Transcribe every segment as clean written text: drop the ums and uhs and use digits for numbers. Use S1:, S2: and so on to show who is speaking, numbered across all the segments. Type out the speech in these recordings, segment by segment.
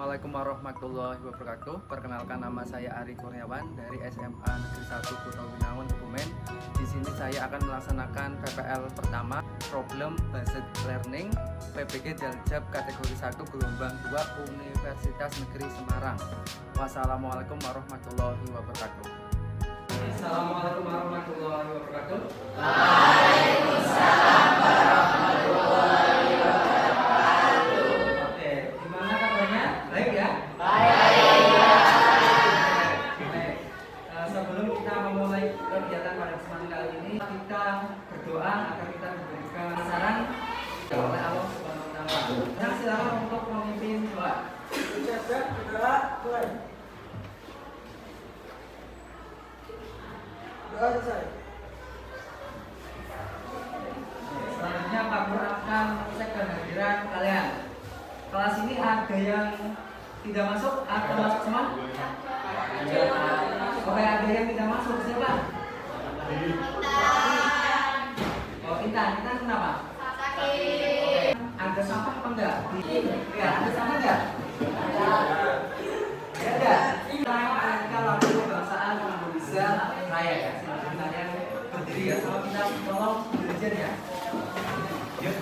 S1: Assalamualaikum warahmatullahi wabarakatuh. Perkenalkan, nama saya Ari Kurniawan dari SMA Negeri 1 Kota Winangun, Kebumen. Di sini saya akan melaksanakan PPL pertama, Problem Based Learning, PBG Daljab kategori 1 gelombang 2 Universitas Negeri Semarang. Wassalamualaikum warahmatullahi wabarakatuh. Assalamualaikum warahmatullahi wabarakatuh. Waalaikumsalam warahmatullahi wabarakatuh. Oke, gimana kabarnya? Baik ya? Baik. Sebelum kita memulai kegiatan pada kesempatan kali ini, kita berdoa agar kita diberikan saran oleh Allah Subhanahu wa Ta'ala. Nah, silakan untuk memimpin doa. Selanjutnya Pak Guru akan mengecek kehadiran kalian. Kelas ini ada yang tidak masuk atau masuk semua? Oke, ada yang tidak masuk. Siapa? Oh, Intan. Intan kenapa? Sakit. Ada sampah apa enggak? Ya, ada sampah enggak? Ya ada. Kita lagu kebangsaan Indonesia Raya ya. Silakan kalian berdiri ya. Sama kita tolong belajar ya. Yuk.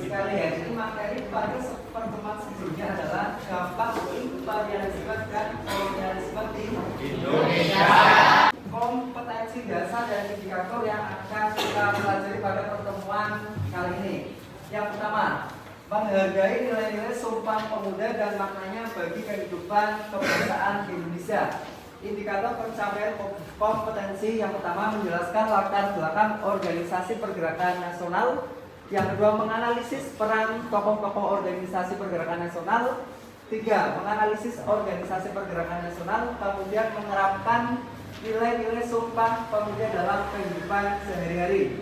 S1: Sekali ya, jadi materi pada pertemuan sebelumnya adalah dampak imperialisme dan kolonialisme di Indonesia. Kompetensi dasar dan indikator yang akan kita pelajari pada pertemuan kali ini. Yang pertama, menghargai nilai-nilai Sumpah Pemuda dan maknanya bagi kehidupan kebangsaan di Indonesia. Indikator pencapaian kompetensi yang pertama menjelaskan latar belakang organisasi pergerakan nasional. Yang kedua, menganalisis peran tokoh-tokoh organisasi pergerakan nasional. Tiga, menganalisis organisasi pergerakan nasional, kemudian menerapkan nilai-nilai Sumpah Pemuda dalam kehidupan sehari-hari.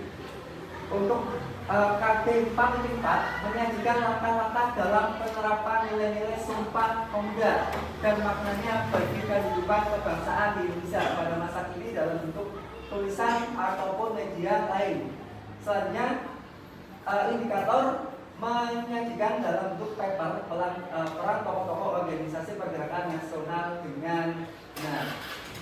S1: Untuk KD 4.4 menyajikan langkah-langkah dalam penerapan nilai-nilai Sumpah Pemuda dan maknanya bagi kehidupan kebangsaan di Indonesia pada masa kini dalam bentuk tulisan ataupun media lain. Selanjutnya, indikator menyajikan dalam bentuk paper peran tokoh-tokoh organisasi pergerakan nasional dengan benar.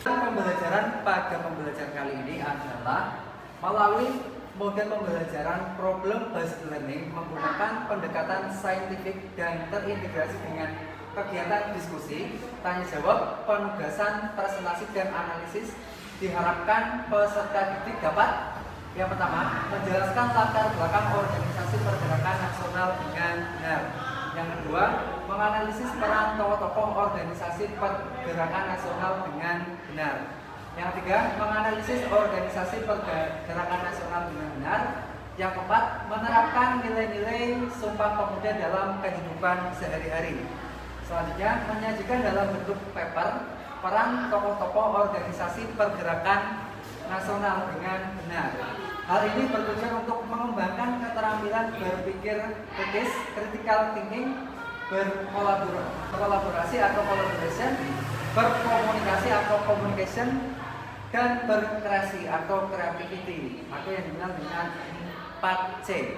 S1: Pembelajaran pada pembelajaran kali ini adalah melalui model pembelajaran problem based learning menggunakan pendekatan saintifik dan terintegrasi dengan kegiatan diskusi, tanya jawab, penugasan, presentasi dan analisis. Diharapkan peserta didik dapat yang pertama, menjelaskan latar belakang organisasi pergerakan nasional dengan benar. Yang kedua, menganalisis peran tokoh-tokoh organisasi pergerakan nasional dengan benar. Yang ketiga, menganalisis organisasi pergerakan nasional dengan benar. Yang keempat, menerapkan nilai-nilai Sumpah Pemuda dalam kehidupan sehari-hari. Selanjutnya, menyajikan dalam bentuk paper peran tokoh-tokoh organisasi pergerakan nasional dengan benar. Hal ini bertujuan untuk mengembangkan keterampilan berpikir kritis, critical thinking, berkolaborasi atau collaboration, berkomunikasi atau communication, dan berkreasi atau creativity atau yang dikenal dengan 4C.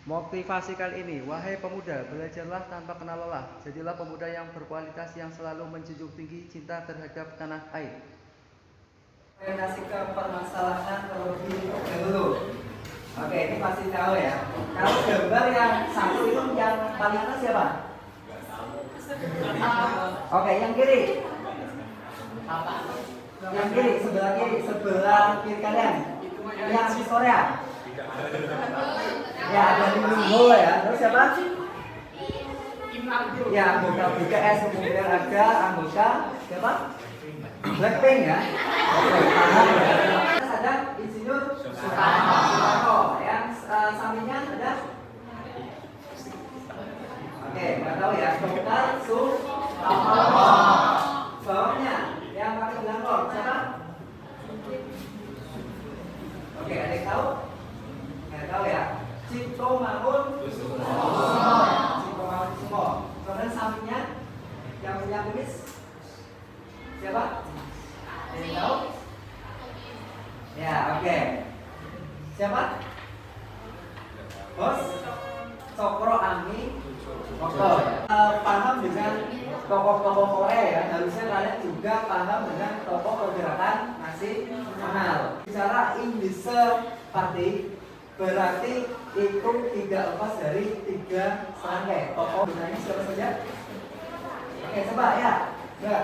S1: Motivasi kali ini, wahai pemuda, belajarlah tanpa kenal lelah. Jadilah pemuda yang berkualitas yang selalu menjunjung tinggi cinta terhadap tanah air. Orientasi ke permasalahan terlebih dahulu. Oke, ini pasti tahu ya. Kalau gambar yang satu itu yang paling atas siapa? Oke, yang kiri. Yang kiri, sebelah kiri kalian. Yang artis Korea. Ya, ada Lee Min Ho ya. Terus siapa? Ya, anggota BTS. Kemudian ada anggota siapa? Blackpink ya. Terus ada Insinyur Soekarno. Yang sampingnya ada. Oke, nggak tahu ya. Dr. Soeharto. Bawahnya yang pakai belangkon siapa? Oke, ada yang tahu? Nggak tahu ya. Cipto Mangunkusumo. Cipto Mangunkusumo. Kemudian sampingnya yang punya kumis siapa? Ada yang tahu? Ya, oke. Siapa? Bos Cokro Aminoto. Paham dengan tokoh-tokoh Korea ya, harusnya kalian juga paham dengan tokoh pergerakan nasional. Bicara Indische Party berarti itu tidak lepas dari 3 serangkai tokoh. Benarnya siapa saja? Oke, coba ya. Enggak.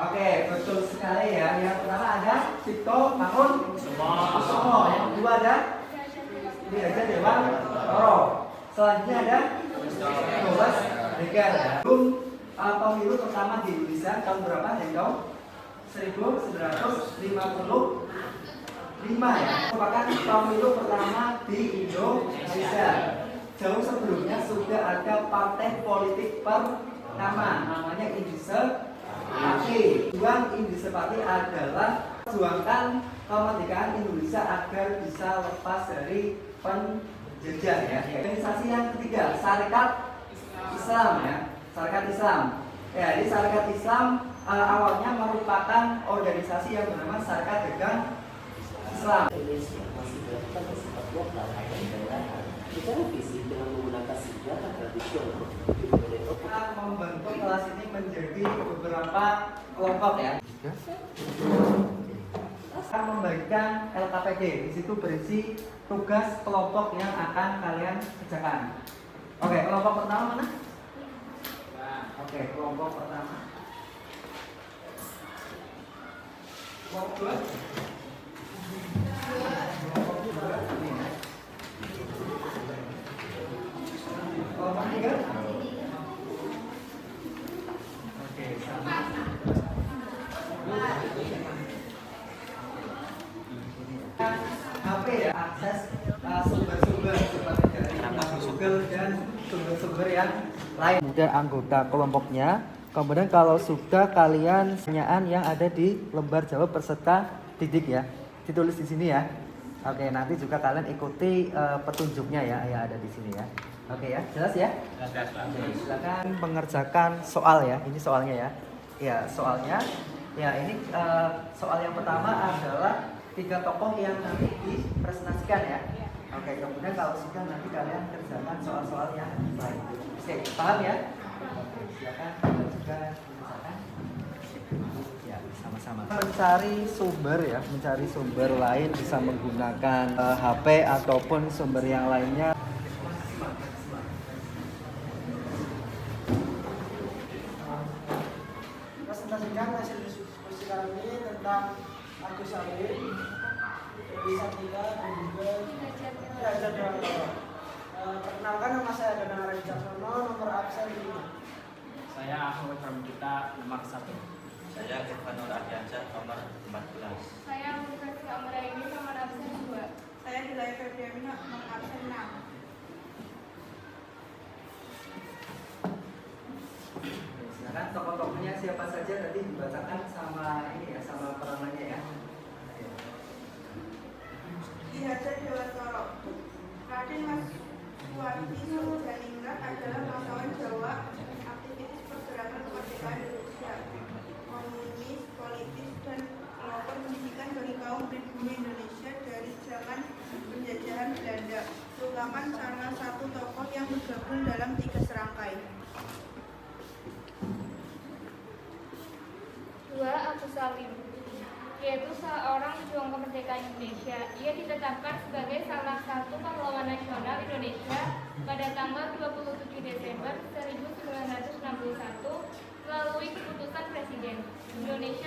S1: Oke, betul sekali ya. Yang pertama ada Cipto Mangunkusumo. Yang kedua ada Raja Dewantara. Selanjutnya ada Thomas Dekker. Pemilu pertama di Indonesia tahun berapa? Yang tahu? 1955 ya. Merupakan pemilu pertama di Indonesia. Jauh sebelumnya sudah ada partai politik pertama, namanya Indische Party. Tujuan Indische Party adalah perjuangkan kemerdekaan Indonesia agar bisa lepas dari penjajah ya. Organisasi yang ketiga, Sarekat Islam ya. Sarekat Islam. Ya, di Sarekat Islam awalnya merupakan organisasi yang bernama Sarekat Dagang Islam.
S2: Kita revisi dengan menggunakan senjata tradisional.
S1: Membentuk kelas ini menjadi beberapa kelompok ya. Akan membagikan LKPD. Di situ berisi tugas kelompok yang akan kalian kerjakan. Oke, kelompok pertama mana? Oke, kelompok pertama. Kelompok dua. Kelompok tiga. Oke, sama. HP ya, akses sumber-sumber seperti dari Google dan sumber-sumber yang lain. Kemudian anggota kelompoknya. Kemudian kalau sudah kalian pertanyaan yang ada di lembar jawab peserta didik ya, ditulis di sini ya. Oke, nanti juga kalian ikuti petunjuknya ya, yang ada di sini ya. Oke ya, jelas ya? Jelas. Oke, silakan mengerjakan soal ya. Ini soalnya ya. Ya, soalnya. Ya, ini soal yang pertama adalah 3 tokoh yang nanti dipresentasikan ya. Oke, kemudian kalau sudah nanti kalian kerjakan soal-soal yang lain. Oke, paham ya? Oke, silakan kalian juga mengerjakan. Ya, sama-sama. Mencari sumber ya, mencari sumber lain bisa menggunakan HP ataupun sumber yang lainnya.
S3: Presentasikan hasil diskusi kami tentang Agus Salim, bisa tiga dan juga Raja Dewantara. Perkenalkan, nama saya Danang Arif Caksono, nomor absen 5.
S4: Saya Ahmad Ramkita, nomor 1.
S5: Saya Irfanur Ardiansyah, nomor 14.
S6: Saya Universitas Amara ini nomor absen 2. Saya Dilai Febriani nomor absen 6.
S1: Silakan tokoh-tokohnya siapa saja tadi dibacakan sama ini ya, sama peranannya ya.
S6: Ki Hajar Dewantara. Raden Mas Suwardi Soejaningrat adalah bangsawan Jawa, aktivis pergerakan kemerdekaan Indonesia, komunis, politis, dan pelopor pendidikan bagi kaum pribumi Indonesia dari zaman penjajahan Belanda, merupakan salah satu tokoh yang bergabung dalam 3 serangkai.
S7: 2. Agus Salim, yaitu seorang pejuang kemerdekaan Indonesia. Ia ditetapkan sebagai salah satu pahlawan nasional Indonesia pada tanggal 27 Desember 1961 melalui keputusan Presiden. Indonesia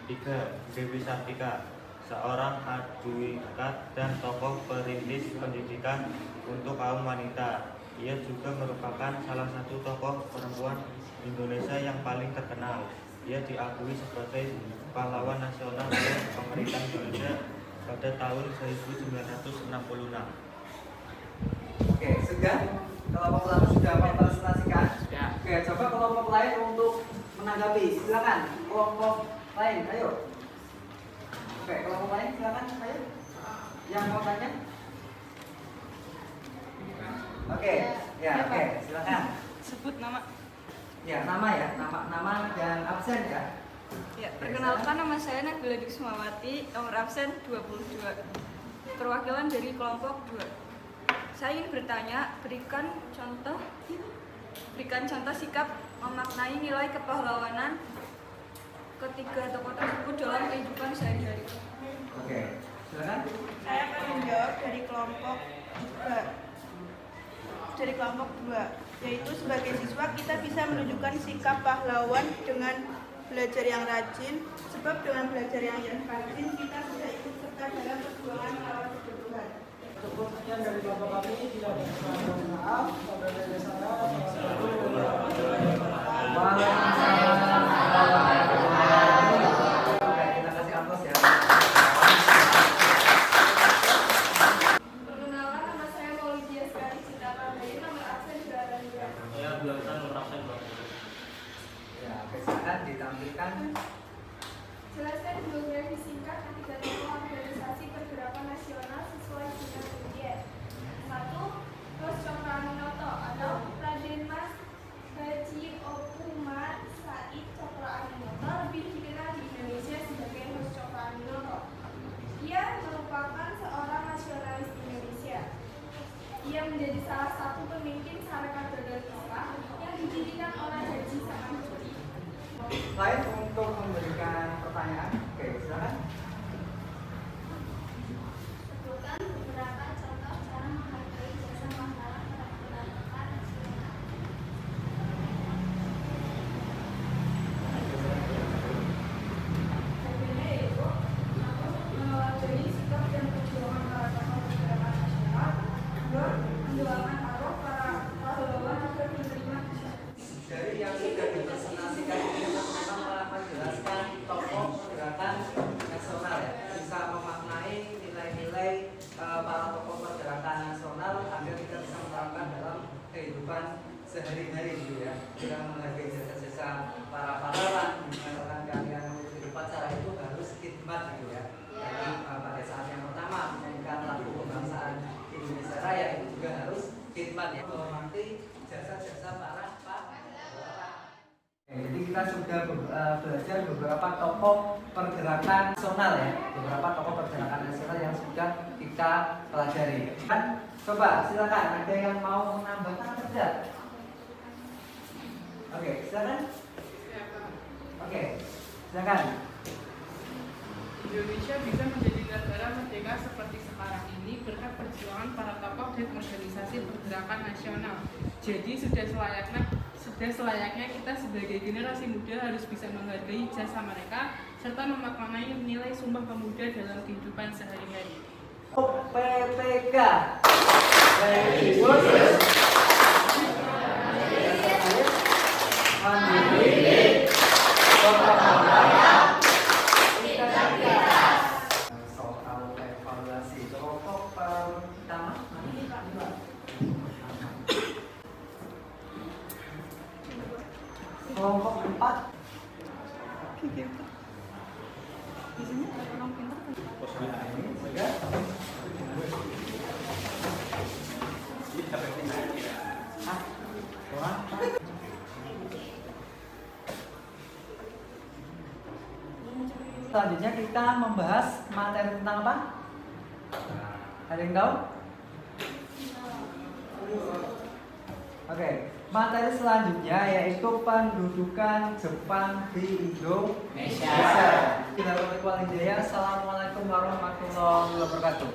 S5: 3. Dewi Sartika, seorang advokat dan tokoh perintis pendidikan untuk kaum wanita. Ia juga merupakan salah satu tokoh perempuan Indonesia yang paling terkenal. Ia diakui sebagai pahlawan nasional oleh pemerintah Indonesia pada tahun 1966.
S1: Oke, sudah. Kelompok pertama sudah mempresentasikan.
S4: Ya.
S1: Oke, coba kelompok lain untuk menanggapi. Silakan. Kelompok lain, ayo. Oke, kelompok lain silakan, ayo. Yang mau tanya? Oke, ya, oke, silakan.
S8: Sebut nama.
S1: Ya, nama ya, nama dan absen ya.
S8: Ya, perkenalkan nama saya Nabila Diksumawati, nomor absen 22. Perwakilan dari kelompok 2. Saya ingin bertanya, berikan contoh sikap memaknai nilai kepahlawanan ketiga tokoh tersebut dalam kehidupan sehari-hari.
S1: Oke, silakan.
S6: Saya akan menjawab dari kelompok 2, yaitu sebagai siswa kita bisa menunjukkan sikap pahlawan dengan belajar yang rajin, sebab dengan belajar yang rajin kita sudah ikut serta dalam perjuangan melawan kebutuhan.
S3: Cukup sekian dari kelompok kami, tidak ada kesalahan, maaf. Wabillahi taufiq
S1: Oke, kita kasih aplaus ya.
S7: Perkenalkan, nama saya Maulidia Sekali Citapandai, nomor absen 2.
S5: Saya belasan nomor absen 2.
S1: Ya, oke, silakan ditampilkan.
S7: Jelaskan biografi singkat ketiga tokoh organisasi pergerakan nasional sesuai dengan kemudian. 1. Ros Cokroaminoto atau Raden Mas Haji Okuma Said Cokroaminoto, lebih dikenal di Indonesia sebagai Ros Cokroaminoto. Ia merupakan seorang nasionalis Indonesia. Ia menjadi salah satu pemimpin Sarekat Dagang Islam yang didirikan oleh Haji Samanhudi.
S1: Lain untuk memberikan pertanyaan. Oke, silakan.
S7: Sebutkan beberapa contoh cara menghargai jasa pahlawan pergerakan nasional. Contohnya yaitu mewakili sikap dan perjuangan para tokoh pergerakan nasional, menjualkan arwah para pahlawan agar menerima
S1: Dari yang sudah dipresentasikan ini memang telah menjelaskan tokoh pergerakan nasional ya, bisa memaknai nilai-nilai para tokoh pergerakan nasional agar kita bisa menerapkan dalam kehidupan sehari-hari gitu ya. Kita menghargai jasa-jasa para pahlawan, mengatakan kalian mengikuti upacara itu harus khidmat gitu ya. Jadi pada saat yang pertama menyanyikan lagu kebangsaan Indonesia Raya itu juga harus khidmat ya, menghormati jasa-jasa para pahlawan. Jadi kita sudah belajar beberapa tokoh pergerakan nasional ya, beberapa tokoh pergerakan nasional yang sudah kita pelajari. Kan, coba silakan ada yang mau menambahkan atau tidak? Oke, silakan. Oke, silakan.
S9: Indonesia bisa menjadi negara merdeka seperti sekarang ini berkat perjuangan para tokoh dan organisasi pergerakan nasional. Jadi sudah selayaknya kita sebagai generasi muda harus bisa menghargai jasa mereka serta memaknai nilai Sumpah Pemuda dalam kehidupan sehari-hari.
S1: PPK. Mandiri, gotong royong, integritas. Soal evaluasi kelompok pertama. Kelompok 4.
S8: Biasanya ada orang pintar kan?
S1: Selanjutnya kita membahas materi tentang apa? Ada yang tahu? Oke, materi selanjutnya yaitu pendudukan Jepang di Indonesia. Assalamualaikum warahmatullahi wabarakatuh.